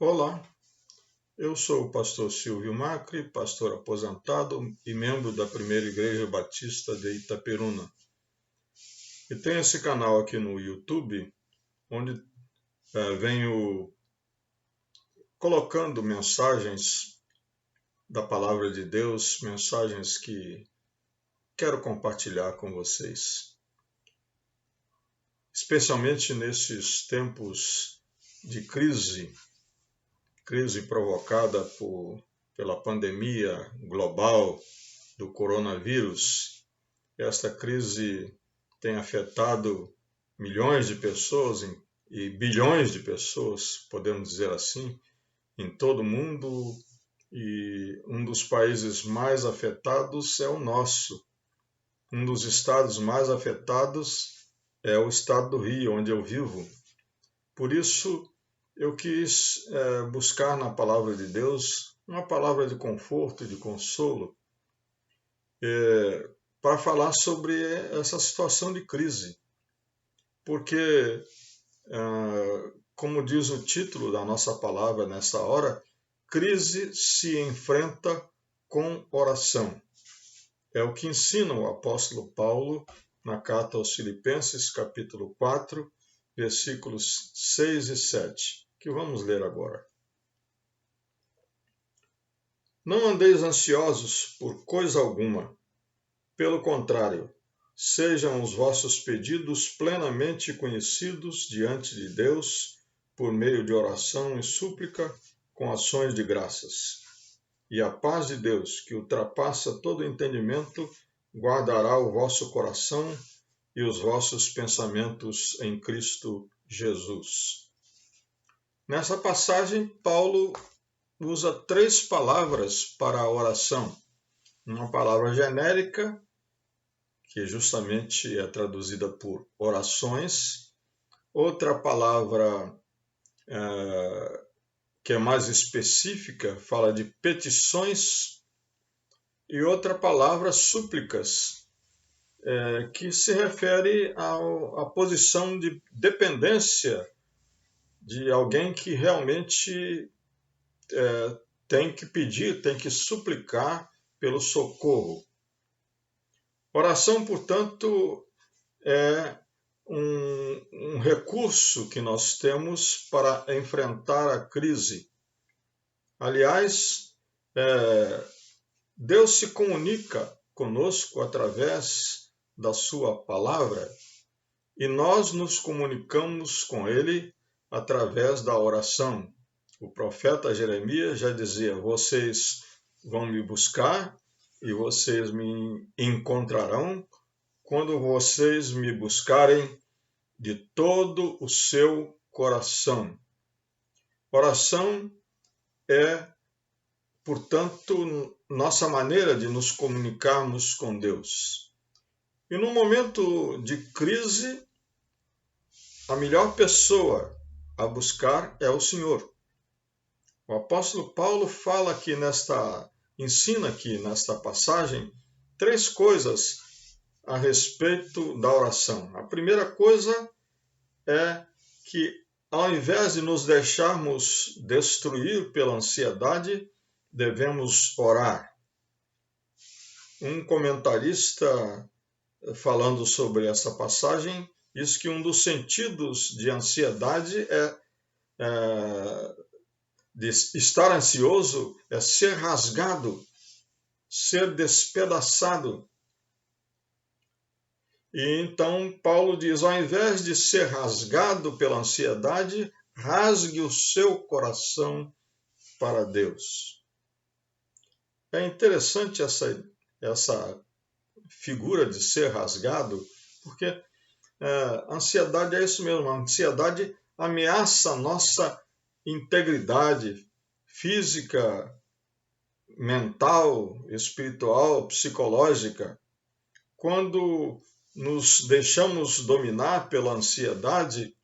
Olá, eu sou o pastor Silvio Macri, pastor aposentado e membro da Primeira Igreja Batista de Itaperuna. E tenho esse canal aqui no YouTube, onde venho colocando mensagens da Palavra de Deus, mensagens que quero compartilhar com vocês. Especialmente nesses tempos de crise provocada pela pandemia global do coronavírus. Esta crise tem afetado milhões de pessoas e bilhões de pessoas, podemos dizer assim, em todo o mundo, e um dos países mais afetados é o nosso. Um dos estados mais afetados é o estado do Rio, onde eu vivo. Por isso, eu quis buscar na palavra de Deus uma palavra de conforto, de consolo, para falar sobre essa situação de crise. Porque, como diz o título da nossa palavra nessa hora, crise se enfrenta com oração. É o que ensina o apóstolo Paulo na carta aos Filipenses, capítulo 4, versículos 6 e 7, que vamos ler agora. Não andeis ansiosos por coisa alguma. Pelo contrário, sejam os vossos pedidos plenamente conhecidos diante de Deus por meio de oração e súplica com ações de graças. E a paz de Deus, que ultrapassa todo entendimento, guardará o vosso coração e os vossos pensamentos em Cristo Jesus. Nessa passagem, Paulo usa 3 palavras para a oração. Uma palavra genérica, que justamente é traduzida por orações. Outra palavra que é mais específica, fala de petições. E outra palavra, súplicas, que se refere à posição de dependência de alguém que realmente tem que pedir, tem que suplicar pelo socorro. Oração, portanto, é um recurso que nós temos para enfrentar a crise. Aliás, Deus se comunica conosco através da sua palavra e nós nos comunicamos com Ele através da oração. O profeta Jeremias já dizia: vocês vão me buscar e vocês me encontrarão quando vocês me buscarem de todo o seu coração. Oração é, portanto, nossa maneira de nos comunicarmos com Deus. E no momento de crise, a melhor pessoa a buscar é o Senhor. O apóstolo Paulo ensina aqui nesta passagem 3 coisas a respeito da oração. A primeira coisa é que, ao invés de nos deixarmos destruir pela ansiedade, devemos orar. Um comentarista, falando sobre essa passagem, diz que um dos sentidos de ansiedade de estar ansioso é ser rasgado, ser despedaçado. E então Paulo diz: ao invés de ser rasgado pela ansiedade, rasgue o seu coração para Deus. É interessante essa figura de ser rasgado, porque a ansiedade é isso mesmo. A ansiedade ameaça a nossa integridade física, mental, espiritual, psicológica. Quando nos deixamos dominar pela ansiedade,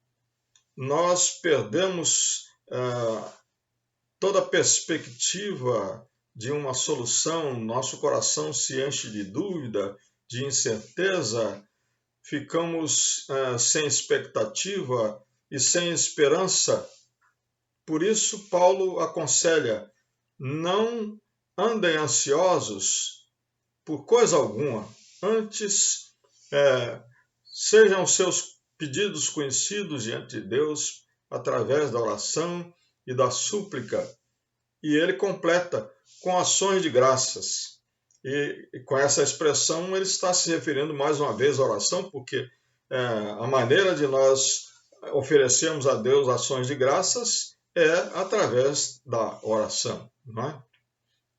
nós perdemos toda a perspectiva de uma solução, nosso coração se enche de dúvida, de incerteza, ficamos sem expectativa e sem esperança, por isso Paulo aconselha: não andem ansiosos por coisa alguma, antes sejam seus pedidos conhecidos diante de Deus através da oração e da súplica. E ele completa com ações de graças. E com essa expressão ele está se referindo mais uma vez à oração, porque a maneira de nós oferecermos a Deus ações de graças é através da oração, não é?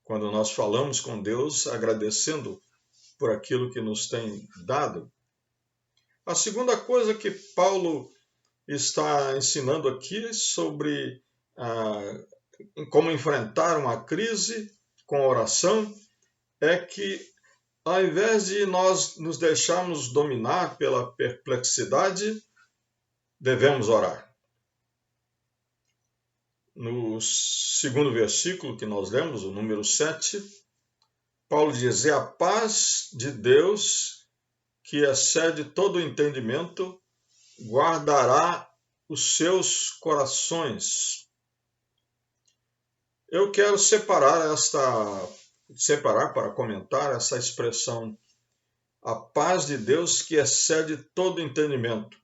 Quando nós falamos com Deus agradecendo por aquilo que nos tem dado. A segunda coisa que Paulo está ensinando aqui sobre como enfrentar uma crise com oração é que, ao invés de nós nos deixarmos dominar pela perplexidade, devemos orar. No segundo versículo que nós lemos, o número 7, Paulo diz: "E a paz de Deus, que excede todo o entendimento, guardará os seus corações." Eu quero separar para comentar essa expressão, a paz de Deus que excede todo entendimento.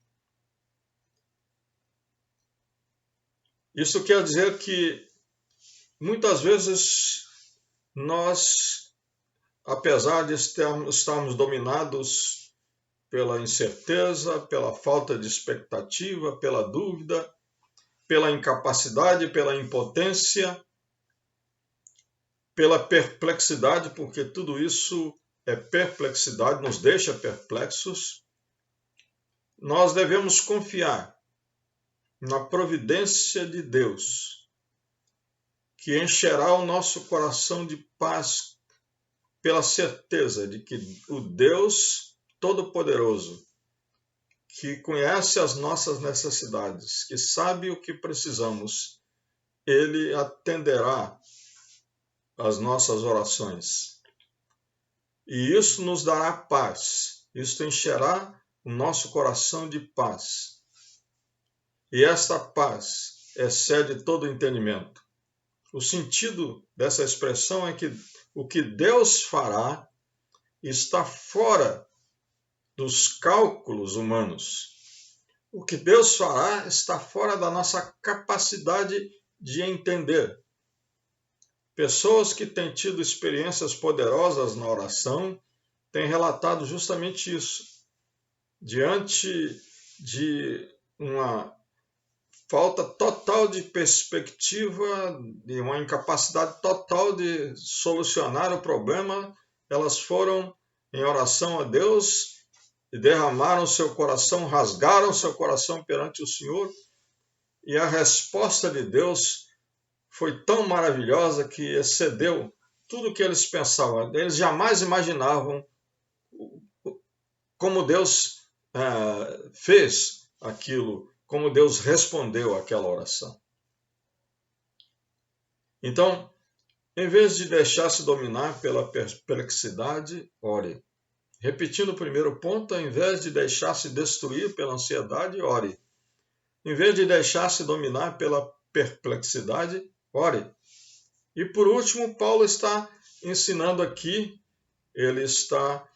Isso quer dizer que muitas vezes nós, apesar de estarmos dominados pela incerteza, pela falta de expectativa, pela dúvida, pela incapacidade, pela impotência, pela perplexidade, porque tudo isso é perplexidade, nos deixa perplexos, nós devemos confiar na providência de Deus, que encherá o nosso coração de paz pela certeza de que o Deus Todo-Poderoso, que conhece as nossas necessidades, que sabe o que precisamos, Ele atenderá às nossas orações. E isso nos dará paz, isso encherá o nosso coração de paz. E esta paz excede todo entendimento. O sentido dessa expressão é que o que Deus fará está fora dos cálculos humanos. O que Deus fará está fora da nossa capacidade de entender. Pessoas que têm tido experiências poderosas na oração têm relatado justamente isso. Diante de uma falta total de perspectiva, de uma incapacidade total de solucionar o problema, elas foram em oração a Deus e derramaram seu coração, rasgaram seu coração perante o Senhor, e a resposta de Deus foi tão maravilhosa que excedeu tudo o que eles pensavam. Eles jamais imaginavam como Deus fez aquilo, como Deus respondeu àquela oração. Então, em vez de deixar-se dominar pela perplexidade, ore. Repetindo o primeiro ponto, ao invés de deixar-se destruir pela ansiedade, ore. Em vez de deixar-se dominar pela perplexidade, ore. E por último, Paulo está ensinando aqui, ele está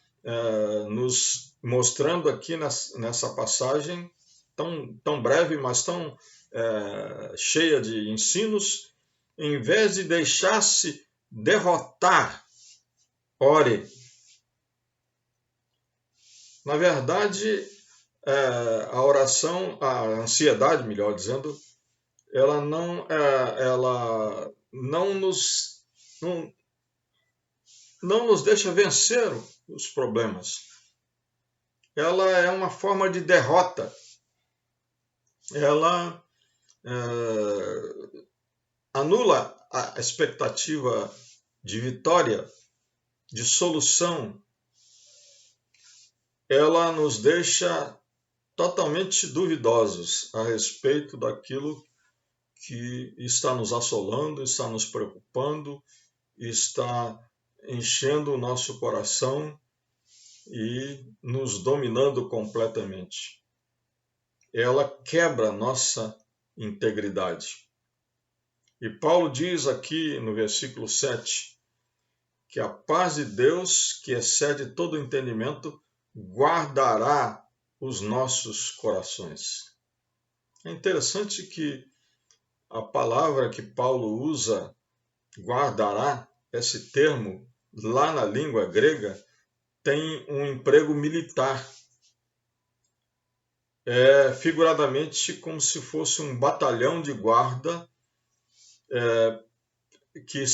nos mostrando aqui nessa passagem, tão breve, mas tão cheia de ensinos, em vez de deixar-se derrotar, ore. Na verdade, a oração, a ansiedade, melhor dizendo, ela não nos deixa vencer os problemas. Ela é uma forma de derrota. Ela anula a expectativa de vitória, de solução. Ela nos deixa totalmente duvidosos a respeito daquilo que está nos assolando, está nos preocupando, está enchendo o nosso coração e nos dominando completamente. Ela quebra a nossa integridade. E Paulo diz aqui no versículo 7 que a paz de Deus, que excede todo entendimento, guardará os nossos corações. É interessante que a palavra que Paulo usa, guardará, esse termo, lá na língua grega, tem um emprego militar. É figuradamente como se fosse um batalhão de guarda que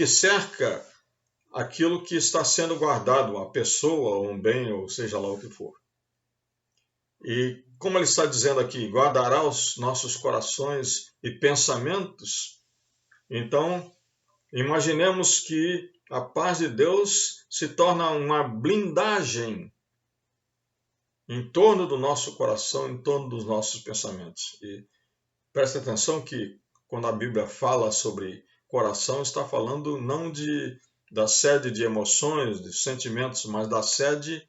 cerca aquilo que está sendo guardado, uma pessoa, ou um bem, ou seja lá o que for. E como ele está dizendo aqui, guardará os nossos corações e pensamentos, então imaginemos que a paz de Deus se torna uma blindagem em torno do nosso coração, em torno dos nossos pensamentos. E preste atenção que quando a Bíblia fala sobre coração, está falando não da sede de emoções, de sentimentos, mas da sede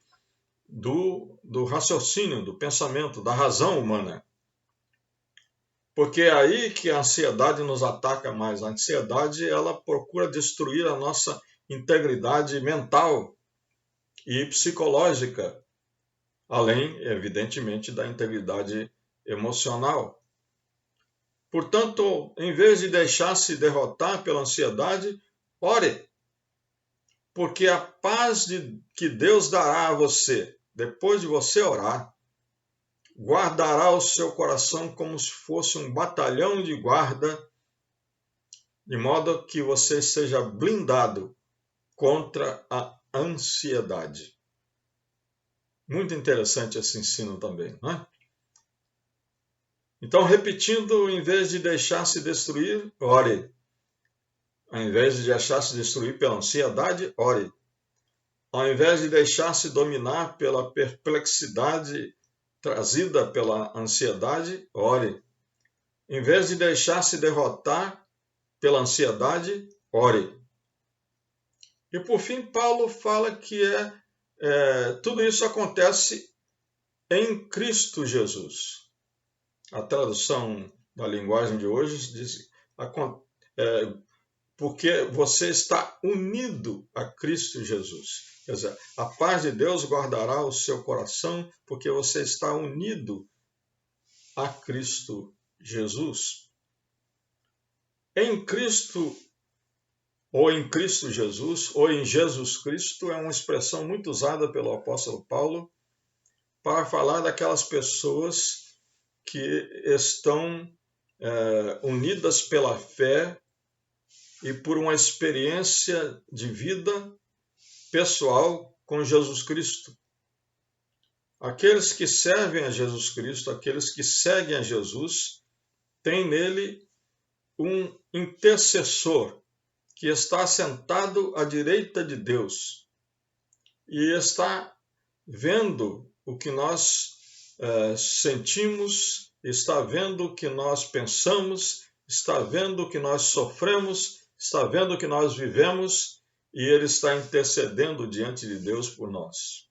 do raciocínio, do pensamento, da razão humana. Porque é aí que a ansiedade nos ataca mais. A ansiedade, ela procura destruir a nossa integridade mental e psicológica, além, evidentemente, da integridade emocional. Portanto, em vez de deixar-se derrotar pela ansiedade, ore. Porque a paz que Deus dará a você, depois de você orar, guardará o seu coração como se fosse um batalhão de guarda, de modo que você seja blindado contra a ansiedade. Muito interessante esse ensino também, não é? Então, repetindo, em vez de deixar-se destruir, ore. Ao invés de deixar-se destruir pela ansiedade, ore. Ao invés de deixar-se dominar pela perplexidade trazida pela ansiedade, ore. Em vez de deixar-se derrotar pela ansiedade, ore. E por fim, Paulo fala que tudo isso acontece em Cristo Jesus. A tradução da linguagem de hoje diz porque você está unido a Cristo Jesus. Quer dizer, a paz de Deus guardará o seu coração porque você está unido a Cristo Jesus. Em Cristo, ou em Cristo Jesus, ou em Jesus Cristo, é uma expressão muito usada pelo apóstolo Paulo para falar daquelas pessoas que estão unidas pela fé e por uma experiência de vida pessoal com Jesus Cristo. Aqueles que servem a Jesus Cristo, aqueles que seguem a Jesus, têm nele um intercessor que está sentado à direita de Deus e está vendo o que nós sentimos, está vendo o que nós pensamos, está vendo o que nós sofremos, está vendo o que nós vivemos e ele está intercedendo diante de Deus por nós.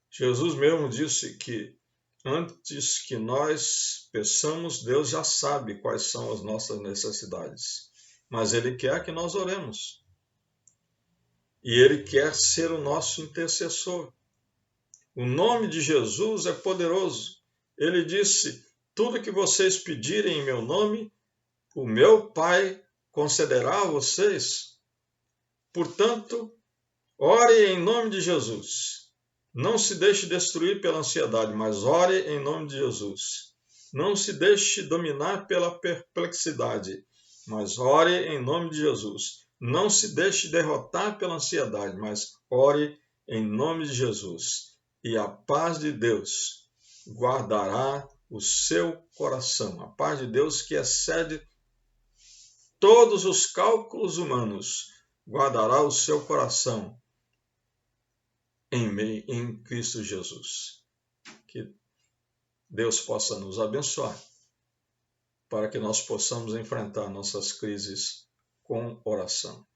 Jesus mesmo disse que antes que nós peçamos, Deus já sabe quais são as nossas necessidades, mas ele quer que nós oremos. E ele quer ser o nosso intercessor. O nome de Jesus é poderoso. Ele disse: tudo que vocês pedirem em meu nome, o meu Pai concederá a vocês. Portanto, ore em nome de Jesus. Não se deixe destruir pela ansiedade, mas ore em nome de Jesus. Não se deixe dominar pela perplexidade, mas ore em nome de Jesus. Não se deixe derrotar pela ansiedade, mas ore em nome de Jesus. E a paz de Deus guardará o seu coração. A paz de Deus que excede todos os cálculos humanos, guardará o seu coração em Cristo Jesus. Que Deus possa nos abençoar para que nós possamos enfrentar nossas crises com oração.